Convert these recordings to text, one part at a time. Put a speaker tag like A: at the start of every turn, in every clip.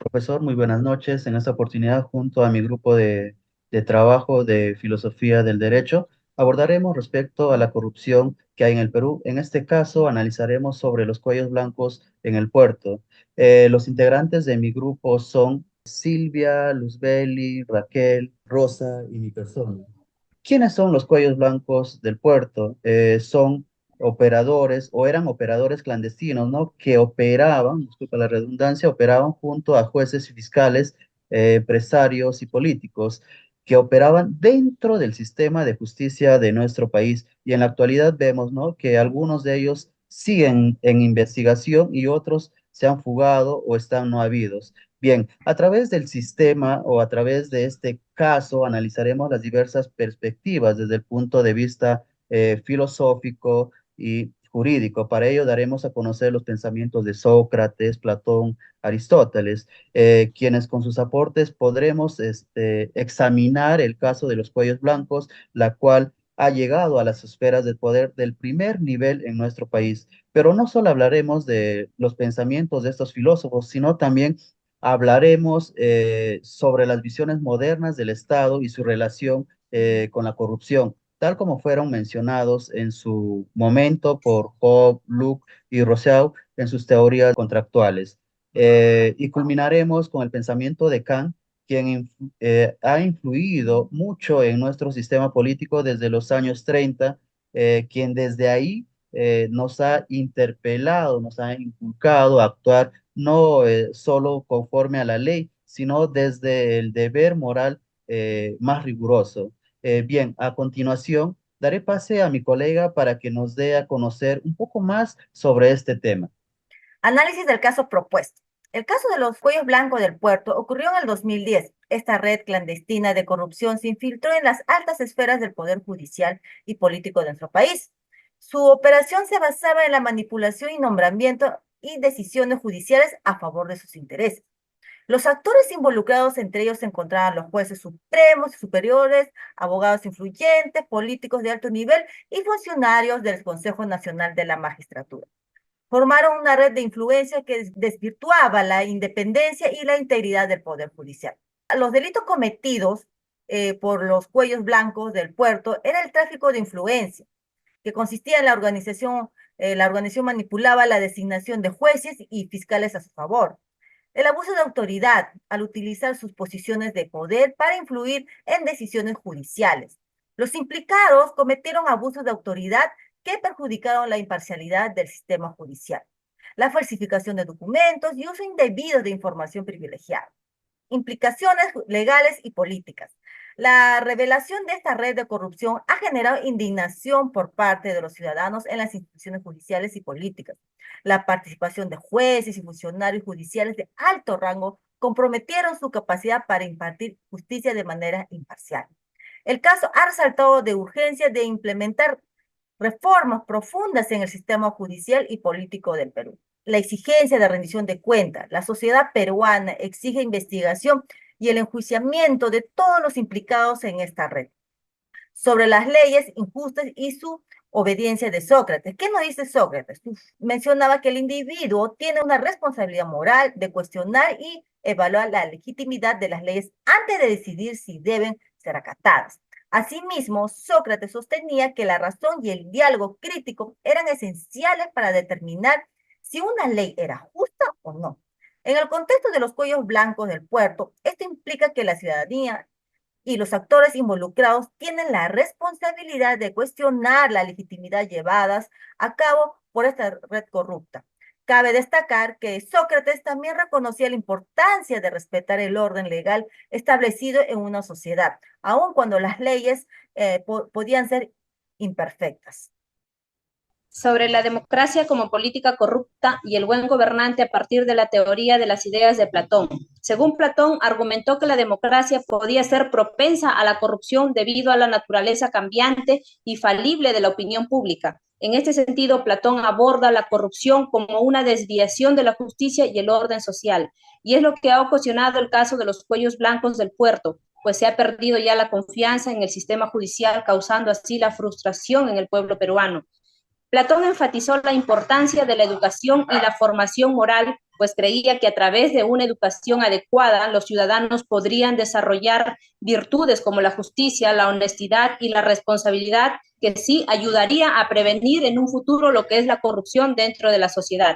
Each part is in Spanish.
A: Profesor, muy buenas noches. En esta oportunidad, junto a mi grupo de trabajo de filosofía del derecho, abordaremos respecto a la corrupción que hay en el Perú. En este caso, analizaremos sobre los cuellos blancos en el puerto. Los integrantes de mi grupo son Silvia, Luzbeli, Raquel, Rosa y mi persona. ¿Quiénes son los cuellos blancos del puerto? Son operadores o eran operadores clandestinos, ¿no? Que operaban, disculpa la redundancia, operaban junto a jueces y fiscales, empresarios y políticos que operaban dentro del sistema de justicia de nuestro país. Y en la actualidad vemos, ¿no? Que algunos de ellos siguen en investigación y otros se han fugado o están no habidos. Bien, a través del sistema o a través de este caso analizaremos las diversas perspectivas desde el punto de vista filosófico y jurídico. Para ello daremos a conocer los pensamientos de Sócrates, Platón, Aristóteles, quienes con sus aportes podremos examinar el caso de los cuellos blancos, la cual ha llegado a las esferas del poder del primer nivel en nuestro país. Pero no solo hablaremos de los pensamientos de estos filósofos, sino también hablaremos sobre las visiones modernas del Estado y su relación con la corrupción, tal como fueron mencionados en su momento por Hobbes, Locke y Rousseau en sus teorías contractuales. Y culminaremos con el pensamiento de Kant, quien ha influido mucho en nuestro sistema político desde los años 30, quien desde ahí nos ha interpelado, nos ha inculcado a actuar no solo conforme a la ley, sino desde el deber moral más riguroso. Bien, a continuación, daré pase a mi colega para que nos dé a conocer un poco más sobre este tema.
B: Análisis del caso propuesto. El caso de los cuellos blancos del puerto ocurrió en el 2010. Esta red clandestina de corrupción se infiltró en las altas esferas del poder judicial y político de nuestro país. Su operación se basaba en la manipulación y nombramiento y decisiones judiciales a favor de sus intereses. Los actores involucrados, entre ellos se encontraban los jueces supremos y superiores, abogados influyentes, políticos de alto nivel y funcionarios del Consejo Nacional de la Magistratura. Formaron una red de influencia que desvirtuaba la independencia y la integridad del Poder Judicial. Los delitos cometidos por los cuellos blancos del puerto era el tráfico de influencia, que consistía en la organización manipulaba la designación de jueces y fiscales a su favor. El abuso de autoridad al utilizar sus posiciones de poder para influir en decisiones judiciales. Los implicados cometieron abusos de autoridad que perjudicaron la imparcialidad del sistema judicial, la falsificación de documentos y uso indebido de información privilegiada. Implicaciones legales y políticas. La revelación de esta red de corrupción ha generado indignación por parte de los ciudadanos en las instituciones judiciales y políticas. La participación de jueces y funcionarios judiciales de alto rango comprometieron su capacidad para impartir justicia de manera imparcial. El caso ha resaltado de urgencia de implementar reformas profundas en el sistema judicial y político del Perú. La exigencia de rendición de cuentas. La sociedad peruana exige investigación y el enjuiciamiento de todos los implicados en esta red sobre las leyes injustas y su obediencia de Sócrates. ¿Qué nos dice Sócrates? Mencionaba que el individuo tiene una responsabilidad moral de cuestionar y evaluar la legitimidad de las leyes antes de decidir si deben ser acatadas. Asimismo, Sócrates sostenía que la razón y el diálogo crítico eran esenciales para determinar si una ley era justa o no. En el contexto de los cuellos blancos del puerto, esto implica que la ciudadanía y los actores involucrados tienen la responsabilidad de cuestionar la legitimidad llevadas a cabo por esta red corrupta. Cabe destacar que Sócrates también reconocía la importancia de respetar el orden legal establecido en una sociedad, aun cuando las leyes podían ser imperfectas.
C: Sobre la democracia como política corrupta y el buen gobernante a partir de la teoría de las ideas de Platón. Según Platón, argumentó que la democracia podía ser propensa a la corrupción debido a la naturaleza cambiante y falible de la opinión pública. En este sentido, Platón aborda la corrupción como una desviación de la justicia y el orden social, y es lo que ha ocasionado el caso de los cuellos blancos del puerto, pues se ha perdido ya la confianza en el sistema judicial, causando así la frustración en el pueblo peruano. Platón enfatizó la importancia de la educación y la formación moral pues creía que a través de una educación adecuada los ciudadanos podrían desarrollar virtudes como la justicia, la honestidad y la responsabilidad, que sí ayudaría a prevenir en un futuro lo que es la corrupción dentro de la sociedad.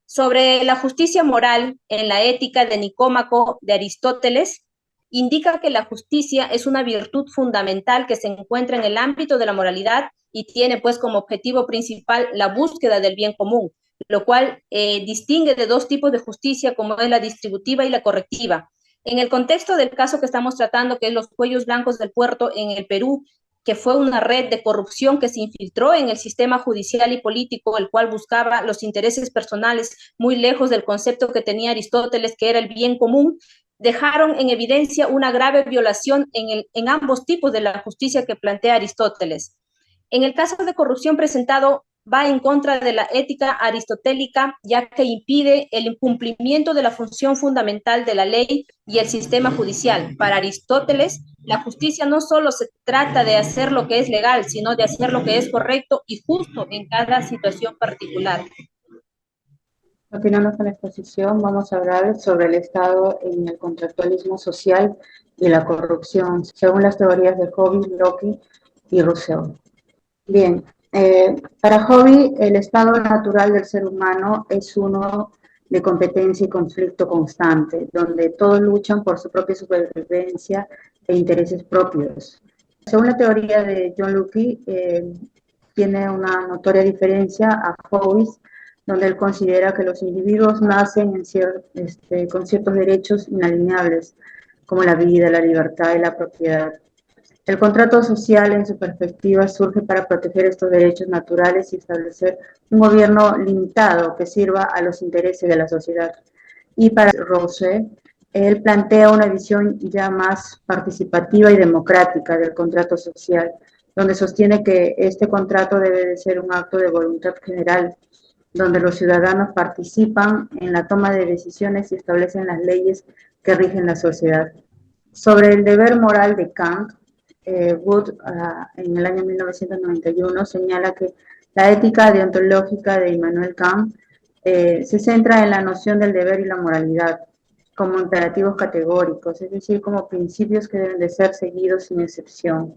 C: Sobre la justicia moral en la ética de Nicómaco de Aristóteles, indica que la justicia es una virtud fundamental que se encuentra en el ámbito de la moralidad y tiene pues como objetivo principal la búsqueda del bien común, lo cual distingue de dos tipos de justicia como es la distributiva y la correctiva. En el contexto del caso que estamos tratando, que es los cuellos blancos del puerto en el Perú, que fue una red de corrupción que se infiltró en el sistema judicial y político, el cual buscaba los intereses personales muy lejos del concepto que tenía Aristóteles, que era el bien común, dejaron en evidencia una grave violación en ambos tipos de la justicia que plantea Aristóteles. En el caso de corrupción presentado, va en contra de la ética aristotélica, ya que impide el incumplimiento de la función fundamental de la ley y el sistema judicial. Para Aristóteles, la justicia no solo se trata de hacer lo que es legal, sino de hacer lo que es correcto y justo en cada situación particular.
D: Continuando con la exposición, vamos a hablar sobre el Estado en el contractualismo social y la corrupción, según las teorías de Hobby, Locke y Rousseau. Bien, para Hobby, el estado natural del ser humano es uno de competencia y conflicto constante, donde todos luchan por su propia supervivencia e intereses propios. Según la teoría de John Locke, tiene una notoria diferencia a Hobby, donde él considera que los individuos nacen con ciertos derechos inalienables, como la vida, la libertad y la propiedad. El contrato social, en su perspectiva, surge para proteger estos derechos naturales y establecer un gobierno limitado que sirva a los intereses de la sociedad. Y para Rousseau, él plantea una visión ya más participativa y democrática del contrato social, donde sostiene que este contrato debe de ser un acto de voluntad general, donde los ciudadanos participan en la toma de decisiones y establecen las leyes que rigen la sociedad. Sobre el deber moral de Kant, Wood, en el año 1991, señala que la ética deontológica de Immanuel Kant se centra en la noción del deber y la moralidad como imperativos categóricos, es decir, como principios que deben de ser seguidos sin excepción,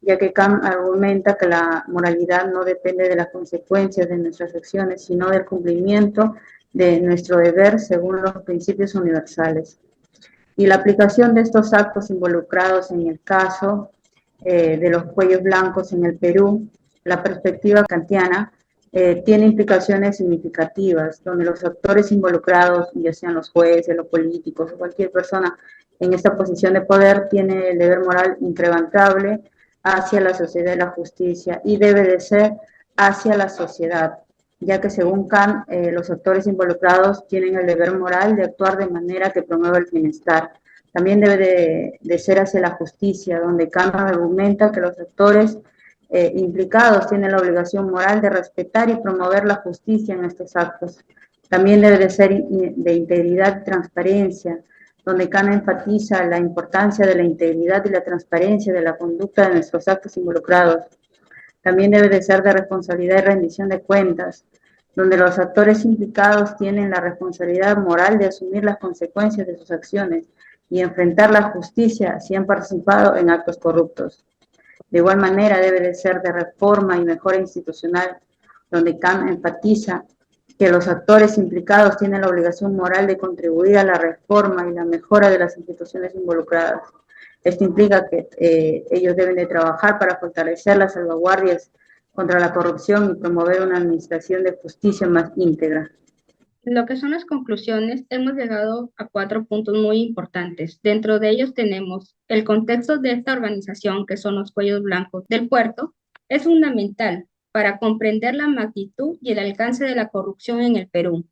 D: ya que Kant argumenta que la moralidad no depende de las consecuencias de nuestras acciones, sino del cumplimiento de nuestro deber según los principios universales. Y la aplicación de estos actos involucrados en el caso de los cuellos blancos en el Perú, la perspectiva kantiana, tiene implicaciones significativas, donde los actores involucrados, ya sean los jueces, los políticos o cualquier persona en esta posición de poder, tiene el deber moral incrementable hacia la sociedad y la justicia, y debe de ser hacia la sociedad, ya que según Kant, los actores involucrados tienen el deber moral de actuar de manera que promueva el bienestar. También debe de ser hacia la justicia, donde Kant argumenta que los actores implicados tienen la obligación moral de respetar y promover la justicia en estos actos. También debe de ser de integridad y transparencia, donde Kant enfatiza la importancia de la integridad y la transparencia de la conducta de nuestros actos involucrados. También debe de ser de responsabilidad y rendición de cuentas, donde los actores implicados tienen la responsabilidad moral de asumir las consecuencias de sus acciones y enfrentar la justicia si han participado en actos corruptos. De igual manera, debe de ser de reforma y mejora institucional, donde Kant enfatiza que los actores implicados tienen la obligación moral de contribuir a la reforma y la mejora de las instituciones involucradas. Esto implica que ellos deben de trabajar para fortalecer las salvaguardias contra la corrupción y promover una administración de justicia más íntegra.
E: Lo que son las conclusiones, hemos llegado a 4 puntos muy importantes. Dentro de ellos tenemos el contexto de esta organización, que son los cuellos blancos del puerto, es fundamental para comprender la magnitud y el alcance de la corrupción en el Perú.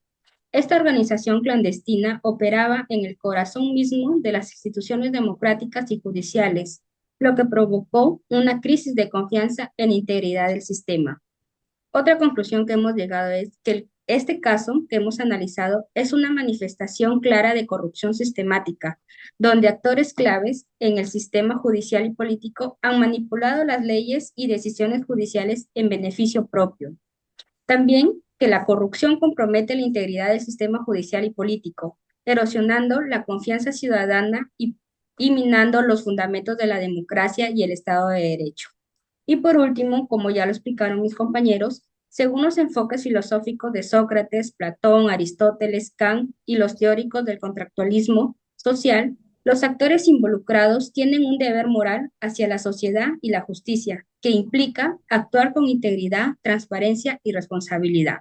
E: Esta organización clandestina operaba en el corazón mismo de las instituciones democráticas y judiciales, lo que provocó una crisis de confianza en la integridad del sistema. Otra conclusión que hemos llegado es que este caso que hemos analizado es una manifestación clara de corrupción sistemática, donde actores claves en el sistema judicial y político han manipulado las leyes y decisiones judiciales en beneficio propio. También que la corrupción compromete la integridad del sistema judicial y político, erosionando la confianza ciudadana y minando los fundamentos de la democracia y el Estado de Derecho. Y por último, como ya lo explicaron mis compañeros, según los enfoques filosóficos de Sócrates, Platón, Aristóteles, Kant y los teóricos del contractualismo social, los actores involucrados tienen un deber moral hacia la sociedad y la justicia, que implica actuar con integridad, transparencia y responsabilidad.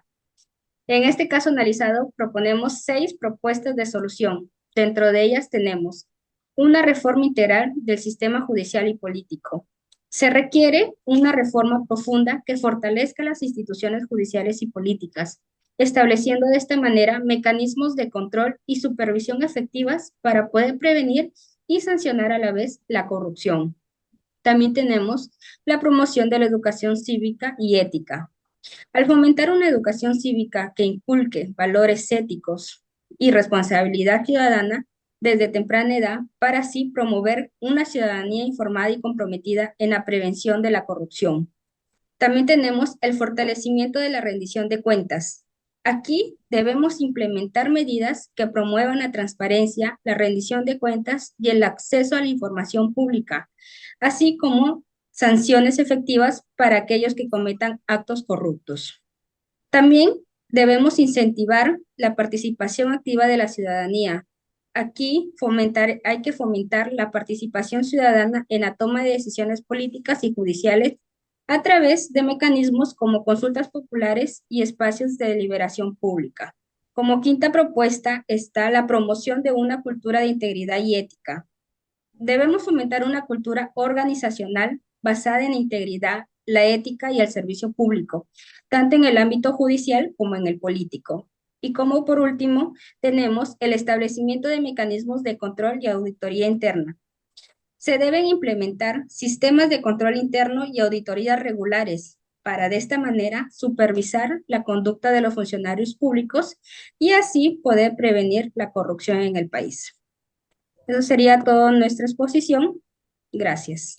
E: En este caso analizado, proponemos 6 propuestas de solución. Dentro de ellas tenemos una reforma integral del sistema judicial y político. Se requiere una reforma profunda que fortalezca las instituciones judiciales y políticas, estableciendo de esta manera mecanismos de control y supervisión efectivas para poder prevenir y sancionar a la vez la corrupción. También tenemos la promoción de la educación cívica y ética. Al fomentar una educación cívica que inculque valores éticos y responsabilidad ciudadana desde temprana edad, para así promover una ciudadanía informada y comprometida en la prevención de la corrupción. También tenemos el fortalecimiento de la rendición de cuentas. Aquí debemos implementar medidas que promuevan la transparencia, la rendición de cuentas y el acceso a la información pública, así como sanciones efectivas para aquellos que cometan actos corruptos. También debemos incentivar la participación activa de la ciudadanía. Aquí hay que fomentar la participación ciudadana en la toma de decisiones políticas y judiciales a través de mecanismos como consultas populares y espacios de deliberación pública. Como quinta propuesta está la promoción de una cultura de integridad y ética. Debemos fomentar una cultura organizacional basada en la integridad, la ética y el servicio público, tanto en el ámbito judicial como en el político. Y como por último, tenemos el establecimiento de mecanismos de control y auditoría interna. Se deben implementar sistemas de control interno y auditorías regulares para de esta manera supervisar la conducta de los funcionarios públicos y así poder prevenir la corrupción en el país. Eso sería toda nuestra exposición. Gracias.